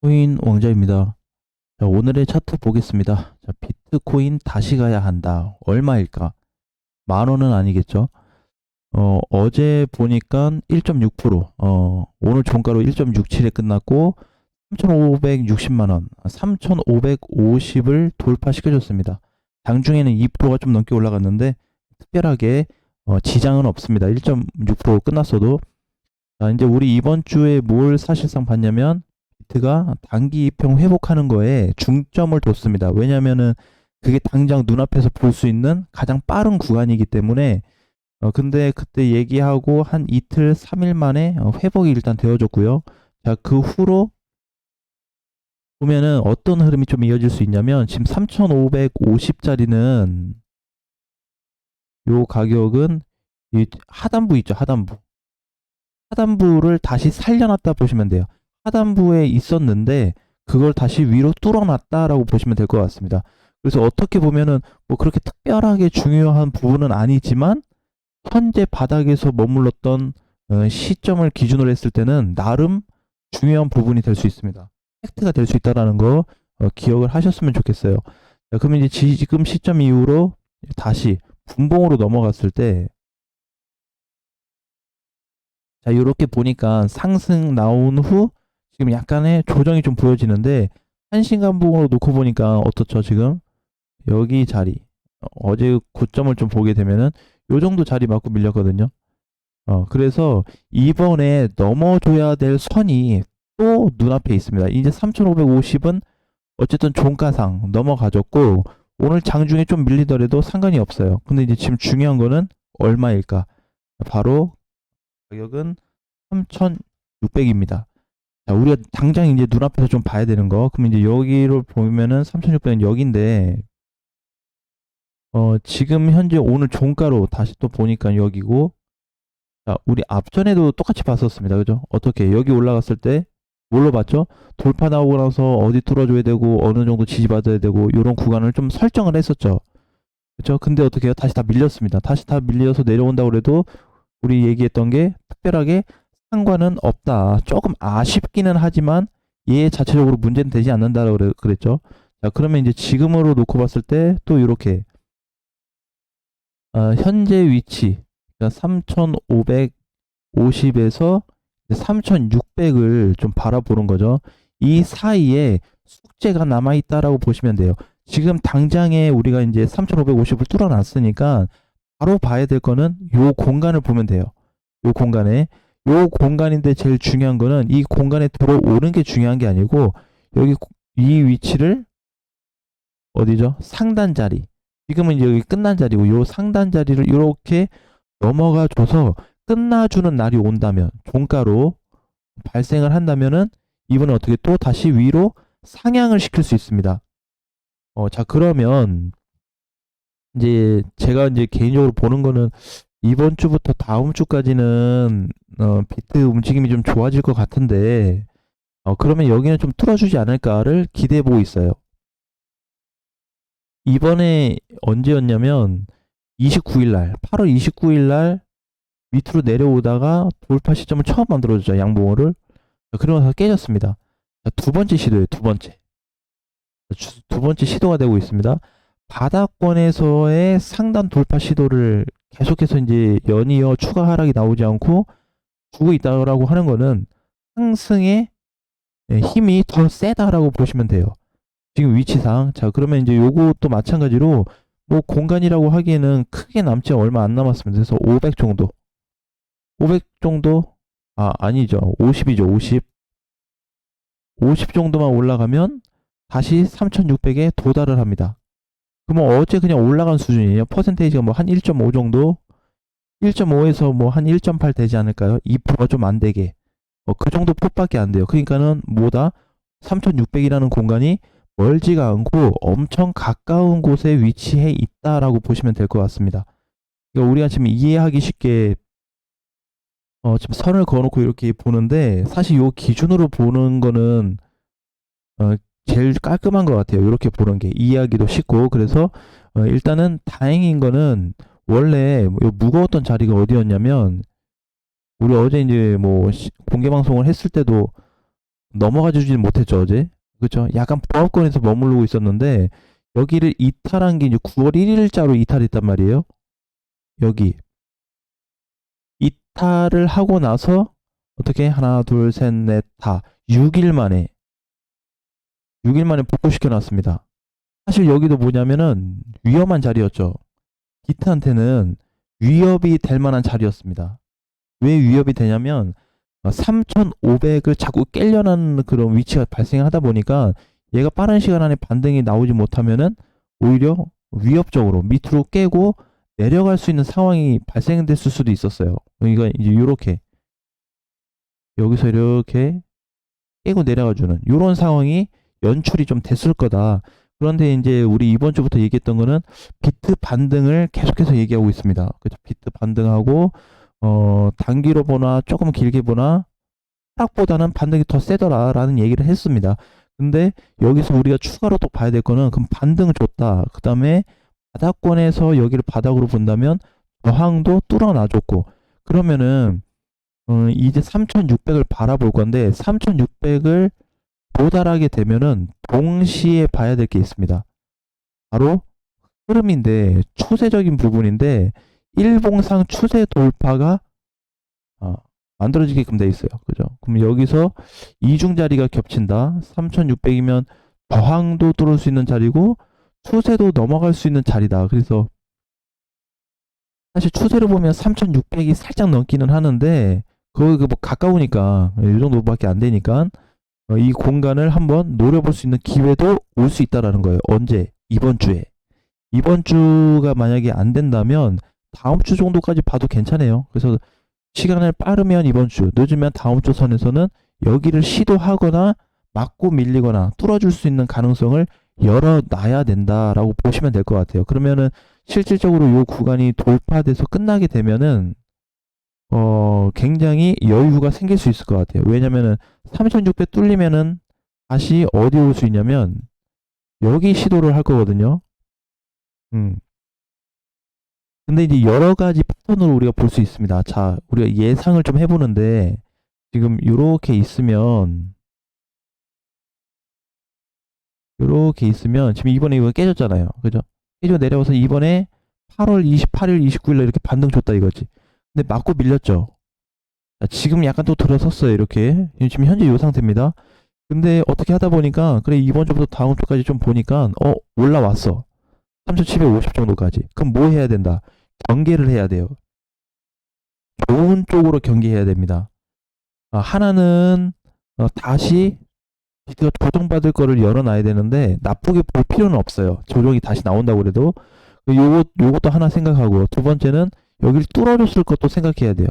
코인 왕자입니다. 자, 오늘의 차트 보겠습니다. 자, 비트코인 다시 가야 한다. 얼마일까? 만 원은 아니겠죠? 어제 보니까 1.6%, 오늘 종가로 1.67에 끝났고 3,560만 원, 3,550을 돌파시켜줬습니다. 장중에는 2%가 좀 넘게 올라갔는데 특별하게 지장은 없습니다. 1.6% 끝났어도. 자, 이제 우리 이번 주에 뭘 사실상 봤냐면 비트가 단기 이평 회복하는 거에 중점을 뒀습니다. 왜냐면은 그게 당장 눈앞에서 볼 수 있는 가장 빠른 구간이기 때문에 근데 그때 얘기하고 한 이틀, 3일 만에 회복이 일단 되어졌고요. 자, 그 후로 보면은 어떤 흐름이 좀 이어질 수 있냐면 지금 3,550짜리는 요 가격은 이 하단부 있죠, 하단부. 하단부를 다시 살려놨다 보시면 돼요. 하단부에 있었는데 그걸 다시 위로 뚫어놨다라고 보시면 될 것 같습니다. 그래서 어떻게 보면은 뭐 그렇게 특별하게 중요한 부분은 아니지만 현재 바닥에서 머물렀던 시점을 기준으로 했을 때는 나름 중요한 부분이 될 수 있습니다. 팩트가 될 수 있다라는 거 기억을 하셨으면 좋겠어요. 자, 그러면 이제 지금 시점 이후로 다시 분봉으로 넘어갔을 때 자, 이렇게 보니까 상승 나온 후 지금 약간의 조정이 좀 보여지는데 한신간봉으로 놓고 보니까 어떻죠? 지금 여기 자리 어제 고점을 좀 보게 되면은 요 정도 자리 맞고 밀렸거든요. 그래서 이번에 넘어줘야 될 선이 또 눈앞에 있습니다. 이제 3,550은 어쨌든 종가상 넘어가졌고 오늘 장중에 좀 밀리더라도 상관이 없어요. 근데 이제 지금 중요한 거는 얼마일까? 바로 가격은 3,600입니다. 자, 우리가 당장 이제 눈앞에서 좀 봐야 되는 거. 그럼 이제 여기를 보면은 3,600은 여기인데, 지금 현재 오늘 종가로 다시 또 보니까 여기고, 자, 우리 앞전에도 똑같이 봤었습니다. 그죠? 어떻게, 여기 올라갔을 때, 뭘로 봤죠? 돌파 나오고 나서 어디 뚫어줘야 되고, 어느 정도 지지받아야 되고, 이런 구간을 좀 설정을 했었죠. 그죠? 근데 어떻게 해요? 다시 다 밀렸습니다. 다시 다 밀려서 내려온다고 그래도, 우리 얘기했던 게 특별하게 상관은 없다. 조금 아쉽기는 하지만 얘 자체적으로 문제는 되지 않는다라고 그랬죠. 자, 그러면 이제 지금으로 놓고 봤을 때 또 이렇게 현재 위치 그러니까 3,550에서 3,600을 좀 바라보는 거죠. 이 사이에 숙제가 남아 있다라고 보시면 돼요. 지금 당장에 우리가 이제 3,550을 뚫어놨으니까 바로 봐야 될 거는 요 공간을 보면 돼요. 요 공간에 요 공간인데 제일 중요한 거는 이 공간에 들어오는 게 중요한 게 아니고 여기 이 위치를 어디죠? 상단 자리. 지금은 이제 여기 끝난 자리고 요 상단 자리를 이렇게 넘어가 줘서 끝나주는 날이 온다면 종가로 발생을 한다면은 이번에 어떻게 또 다시 위로 상향을 시킬 수 있습니다. 자 그러면 이제 제가 이제 개인적으로 보는 거는 이번 주부터 다음 주까지는 비트 움직임이 좀 좋아질 것 같은데 그러면 여기는 좀 뚫어주지 않을까를 기대해 보고 있어요. 이번에 언제였냐면 29일 날, 8월 29일 날 밑으로 내려오다가 돌파 시점을 처음 만들어주죠. 양봉어를. 그러면서 깨졌습니다. 두 번째 시도예요. 두 번째. 두 번째 시도가 되고 있습니다. 바닥권에서의 상단 돌파 시도를 계속해서 이제 연이어 추가 하락이 나오지 않고 주고 있다라고 하는 거는 상승의 힘이 더 세다라고 보시면 돼요. 지금 위치상. 자, 그러면 이제 요것도 마찬가지로 뭐 공간이라고 하기에는 크게 남지 얼마 안 남았습니다. 그래서 500 정도. 500 정도? 아니죠. 50이죠. 50. 50 정도만 올라가면 다시 3,600에 도달을 합니다. 그러면 어제 그냥 올라간 수준이에요. 퍼센테이지가 뭐 한 1.5 정도? 1.5에서 뭐 한 1.8 되지 않을까요? 2%가 좀 안 되게. 그 정도 폭밖에 안 돼요. 그러니까는 뭐다? 3,600이라는 공간이 멀지가 않고 엄청 가까운 곳에 위치해 있다라고 보시면 될 것 같습니다. 그러니까 우리가 지금 이해하기 쉽게 지금 선을 그어놓고 이렇게 보는데 사실 요 기준으로 보는 거는 어, 제일 깔끔한 것 같아요. 이렇게 보는 게 이해하기도 쉽고 그래서 일단은 다행인 거는 원래 요 무거웠던 자리가 어디였냐면 우리 어제 이제 뭐 공개 방송을 했을 때도 넘어가 주지는 못했죠, 어제. 그죠? 약간 보합권에서 머무르고 있었는데, 여기를 이탈한 게 이제 9월 1일자로 이탈했단 말이에요. 여기. 이탈을 하고 나서, 어떻게? 하나, 둘, 셋, 넷, 다. 6일 만에, 6일 만에 복구시켜 놨습니다. 사실 여기도 뭐냐면은, 위험한 자리였죠. 기트한테는 위협이 될 만한 자리였습니다. 왜 위협이 되냐면, 3,500을 자꾸 깨려는 그런 위치가 발생하다 보니까 얘가 빠른 시간 안에 반등이 나오지 못하면은 오히려 위협적으로 밑으로 깨고 내려갈 수 있는 상황이 발생됐을 수도 있었어요. 그러니까 이제 이렇게 여기서 이렇게 깨고 내려가 주는 이런 상황이 연출이 좀 됐을 거다. 그런데 이제 우리 이번 주부터 얘기했던 거는 비트 반등을 계속해서 얘기하고 있습니다. 그죠? 비트 반등하고 단기로 보나 조금 길게 보나 하락보다는 반등이 더 세더라라는 얘기를 했습니다. 근데 여기서 우리가 추가로 또 봐야 될 거는 그럼 반등 좋다. 그 다음에 바닥권에서 여기를 바닥으로 본다면 저항도 뚫어놔줬고 그러면은 이제 3,600을 바라볼 건데 3,600을 도달하게 되면은 동시에 봐야 될 게 있습니다. 바로 흐름인데 추세적인 부분인데 일봉상 추세 돌파가 어, 만들어지게끔 돼 있어요. 그죠? 그럼 여기서 이중 자리가 겹친다. 3,600이면 저항도 뚫을 수 있는 자리고 추세도 넘어갈 수 있는 자리다. 그래서 사실 추세로 보면 3,600이 살짝 넘기는 하는데 거기 뭐 가까우니까 이 정도밖에 안 되니까 이 공간을 한번 노려볼 수 있는 기회도 올 수 있다라는 거예요. 언제? 이번 주에. 이번 주가 만약에 안 된다면 다음 주 정도까지 봐도 괜찮아요. 그래서 시간을 빠르면 이번 주, 늦으면 다음 주 선에서는 여기를 시도하거나 맞고 밀리거나 뚫어줄 수 있는 가능성을 열어놔야 된다라고 보시면 될 것 같아요. 그러면은 실질적으로 이 구간이 돌파돼서 끝나게 되면은 굉장히 여유가 생길 수 있을 것 같아요. 왜냐면은 3,600 뚫리면은 다시 어디 올 수 있냐면 여기 시도를 할 거거든요. 음. 근데 이제 여러 가지 패턴으로 우리가 볼 수 있습니다. 자, 우리가 예상을 좀 해보는데 지금 요렇게 있으면 지금 이번에 이거 깨졌잖아요. 그죠? 깨져 내려와서 이번에 8월 28일, 29일 이렇게 반등 줬다 이거지. 근데 맞고 밀렸죠. 자, 지금 약간 또 들어섰어요. 이렇게. 지금 현재 이 상태입니다. 근데 어떻게 하다 보니까 그래 이번 주부터 다음 주까지 좀 보니까 올라왔어. 3,750 정도까지. 그럼 뭐 해야 된다? 경계를 해야 돼요. 좋은 쪽으로 경계해야 됩니다. 하나는 다시 비트가 조정받을 거를 열어놔야 되는데 나쁘게 볼 필요는 없어요. 조정이 다시 나온다고 그래도 요것도 하나 생각하고 두 번째는 여기를 뚫어줬을 것도 생각해야 돼요.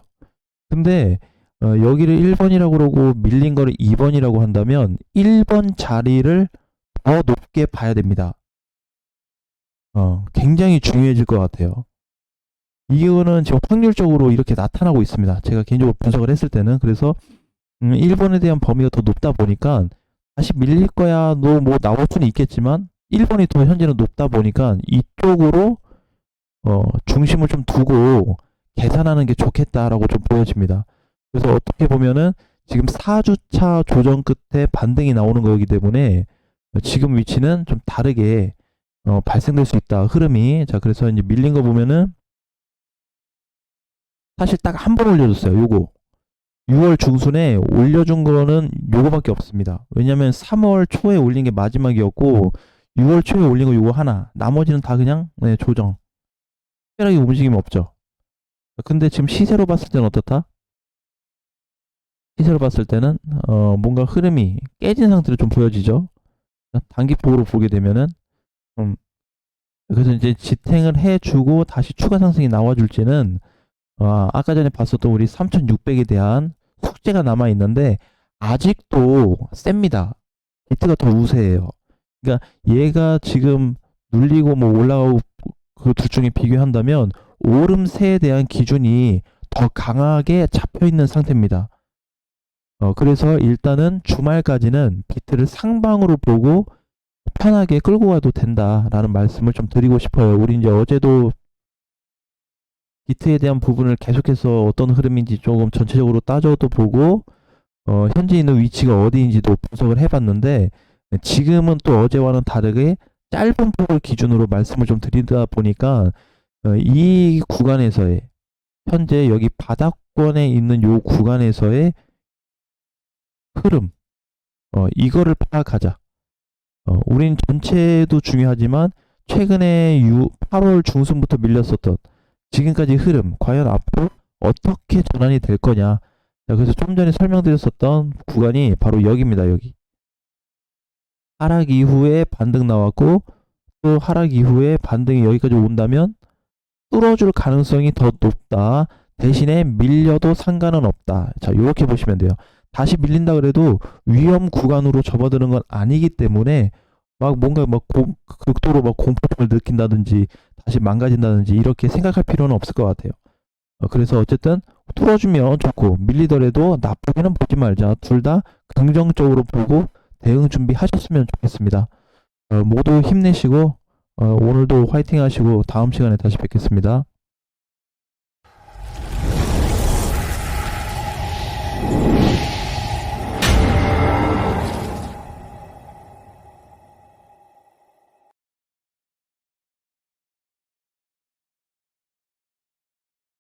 근데 여기를 1번이라고 그러고 밀린 거를 2번이라고 한다면 1번 자리를 더 높게 봐야 됩니다. 굉장히 중요해질 것 같아요. 이거는 지금 확률적으로 이렇게 나타나고 있습니다. 제가 개인적으로 분석을 했을 때는 그래서 1번에 대한 범위가 더 높다 보니까 다시 밀릴 거야 너 뭐 나올 수는 있겠지만 1번이 더 현재는 높다 보니까 이쪽으로 중심을 좀 두고 계산하는 게 좋겠다라고 좀 보여집니다. 그래서 어떻게 보면은 지금 4주차 조정 끝에 반등이 나오는 거기 때문에 지금 위치는 좀 다르게 발생될 수 있다 흐름이. 자 그래서 이제 밀린 거 보면은 사실 딱 한 번 올려줬어요. 요거 6월 중순에 올려준 거는 요거밖에 없습니다. 왜냐면 3월 초에 올린 게 마지막이었고 6월 초에 올린 거 요거 하나, 나머지는 다 그냥 조정. 특별하게 움직임 없죠. 근데 지금 시세로 봤을 때는 어떻다? 시세로 봤을 때는 뭔가 흐름이 깨진 상태로 좀 보여지죠. 단기폭으로 보게 되면은 음, 그래서 이제 지탱을 해주고 다시 추가 상승이 나와줄지는 아까 전에 봤었던 우리 3,600에 대한 숙제가 남아 있는데 아직도 셉니다. 비트가 더 우세해요. 그러니까 얘가 지금 눌리고 뭐 올라가고 그 둘 중에 비교한다면 오름세에 대한 기준이 더 강하게 잡혀 있는 상태입니다. 그래서 일단은 주말까지는 비트를 상방으로 보고 편하게 끌고 가도 된다라는 말씀을 좀 드리고 싶어요. 우리 이제 어제도 비트에 대한 부분을 계속해서 어떤 흐름인지 조금 전체적으로 따져도 보고 현재 있는 위치가 어디인지도 분석을 해봤는데 지금은 또 어제와는 다르게 짧은 폭을 기준으로 말씀을 좀 드리다 보니까 이 구간에서의 현재 여기 바닥권에 있는 요 구간에서의 흐름, 이거를 파악하자. 우린 전체도 중요하지만 최근에 8월 중순부터 밀렸었던 지금까지 흐름, 과연 앞으로 어떻게 전환이 될 거냐. 자, 그래서 좀 전에 설명드렸었던 구간이 바로 여기입니다. 여기. 하락 이후에 반등 나왔고 또 하락 이후에 반등이 여기까지 온다면 뚫어줄 가능성이 더 높다. 대신에 밀려도 상관은 없다. 자, 이렇게 보시면 돼요. 다시 밀린다 그래도 위험 구간으로 접어드는 건 아니기 때문에 막 뭔가 막 극도로 막 공포심을 느낀다든지 다시 망가진다든지 이렇게 생각할 필요는 없을 것 같아요. 그래서 어쨌든 뚫어주면 좋고 밀리더라도 나쁘게는 보지 말자. 둘 다 긍정적으로 보고 대응 준비하셨으면 좋겠습니다. 모두 힘내시고 오늘도 화이팅 하시고 다음 시간에 다시 뵙겠습니다.